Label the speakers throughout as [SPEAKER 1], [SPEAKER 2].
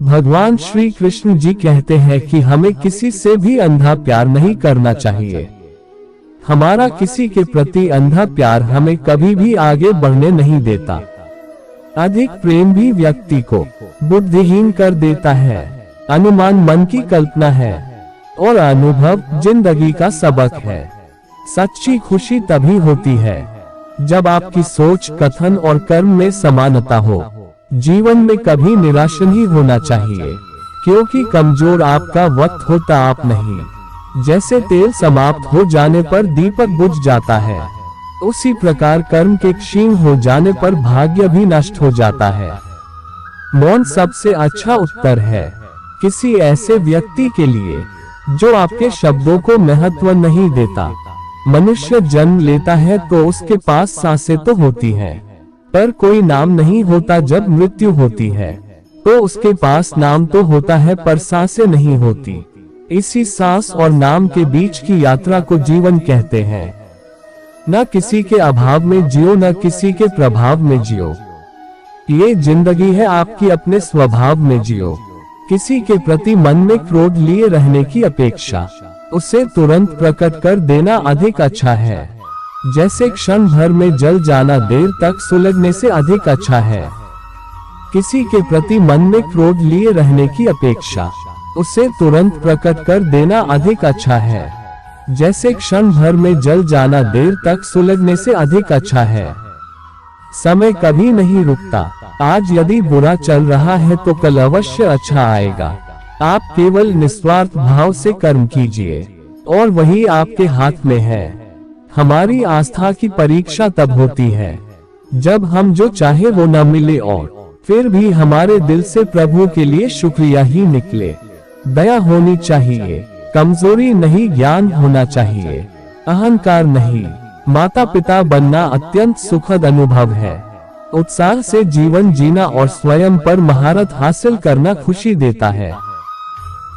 [SPEAKER 1] भगवान श्री कृष्ण जी कहते हैं कि हमें किसी से भी अंधा प्यार नहीं करना चाहिए। हमारा किसी के प्रति अंधा प्यार हमें कभी भी आगे बढ़ने नहीं देता। अधिक प्रेम भी व्यक्ति को बुद्धिहीन कर देता है। अनुमान मन की कल्पना है और अनुभव जिंदगी का सबक है। सच्ची खुशी तभी होती है जब आपकी सोच, कथन और कर्म में समानता हो। जीवन में कभी निराश नहीं होना चाहिए, क्योंकि कमजोर आपका वक्त होता आप नहीं। जैसे तेल समाप्त हो जाने पर दीपक बुझ जाता है, उसी प्रकार कर्म के क्षीण हो जाने पर भाग्य भी नष्ट हो जाता है। मौन सबसे अच्छा उत्तर है किसी ऐसे व्यक्ति के लिए जो आपके शब्दों को महत्व नहीं देता। मनुष्य जन्म लेता है तो उसके पास सांसें तो होती हैं, पर कोई नाम नहीं होता। जब मृत्यु होती है तो उसके पास नाम तो होता है पर सांसें नहीं होती। इसी सांस और नाम के बीच की यात्रा को जीवन कहते हैं। न किसी के अभाव में जियो, न किसी के प्रभाव में जियो। ये जिंदगी है आपकी, अपने स्वभाव में जियो। किसी के प्रति मन में क्रोध लिए रहने की अपेक्षा उसे तुरंत प्रकट कर देना अधिक अच्छा है। जैसे क्षण भर में जल जाना देर तक सुलगने से अधिक अच्छा है। किसी के प्रति मन में क्रोध लिए रहने की अपेक्षा उसे तुरंत प्रकट कर देना अधिक अच्छा है। जैसे क्षण भर में जल जाना देर तक सुलगने से अधिक अच्छा है। समय कभी नहीं रुकता। आज यदि बुरा चल रहा है तो कल अवश्य अच्छा आएगा। आप केवल निस्वार्थ भाव से कर्म कीजिए और वही आपके हाथ में है। हमारी आस्था की परीक्षा तब होती है जब हम जो चाहे वो न मिले और फिर भी हमारे दिल से प्रभु के लिए शुक्रिया ही निकले। दया होनी चाहिए, कमजोरी नहीं, ज्ञान होना चाहिए, अहंकार नहीं। माता पिता बनना अत्यंत सुखद अनुभव है। उत्साह से जीवन जीना और स्वयं पर महारत हासिल करना खुशी देता है।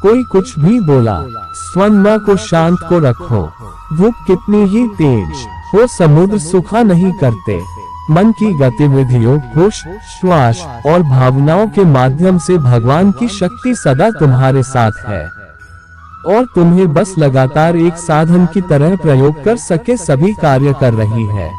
[SPEAKER 1] कोई कुछ भी बोला, स्वयं को शांत को रखो। भूख कितनी ही तेज हो, समुद्र सूखा नहीं करते। मन की गतिविधियों, होश, श्वास और भावनाओं के माध्यम से भगवान की शक्ति सदा तुम्हारे साथ है और तुम्हें बस लगातार एक साधन की तरह प्रयोग कर सके सभी कार्य कर रही है।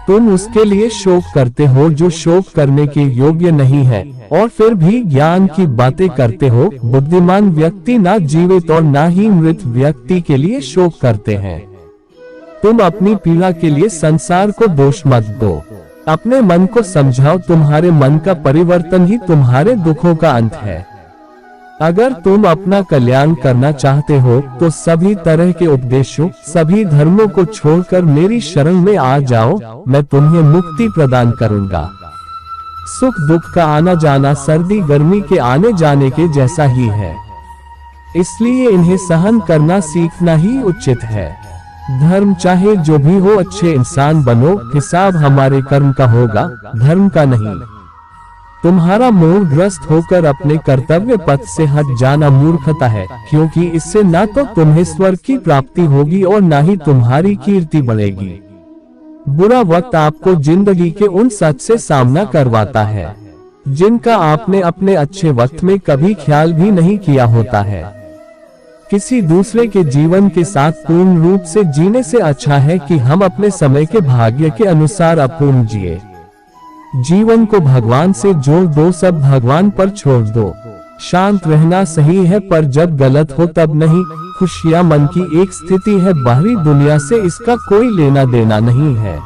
[SPEAKER 1] तुम उसके लिए शोक करते हो जो शोक करने के योग्य नहीं है और फिर भी ज्ञान की बातें करते हो। बुद्धिमान व्यक्ति ना जीवित और ना ही मृत व्यक्ति के लिए शोक करते हैं। तुम अपनी पीड़ा के लिए संसार को दोष मत दो। अपने मन को समझाओ, तुम्हारे मन का परिवर्तन ही तुम्हारे दुखों का अंत है। अगर तुम अपना कल्याण करना चाहते हो तो सभी तरह के उपदेशों, सभी धर्मों को छोड़कर मेरी शरण में आ जाओ। मैं तुम्हें मुक्ति प्रदान करूंगा। सुख दुख का आना जाना सर्दी गर्मी के आने जाने के जैसा ही है, इसलिए इन्हें सहन करना सीखना ही उचित है। धर्म चाहे जो भी हो, अच्छे इंसान बनो। हिसाब हमारे कर्म का होगा, धर्म का नहीं। तुम्हारा मोहग्रस्त होकर अपने कर्तव्य पथ से हट जाना मूर्खता है, क्योंकि इससे ना तो तुम्हें स्वर्ग की प्राप्ति होगी और ना ही तुम्हारी कीर्ति बढ़ेगी। बुरा वक्त आपको जिंदगी के उन सच से सामना करवाता है जिनका आपने अपने अच्छे वक्त में कभी ख्याल भी नहीं किया होता है। किसी दूसरे के जीवन के साथ पूर्ण रूप से जीने से अच्छा है कि हम अपने समय के भाग्य के अनुसार अपूर्ण जिए। जीवन को भगवान से जोड़ दो, सब भगवान पर छोड़ दो। शांत रहना सही है, पर जब गलत हो तब नहीं। खुशियां मन की एक स्थिति है, बाहरी दुनिया से इसका कोई लेना देना नहीं है।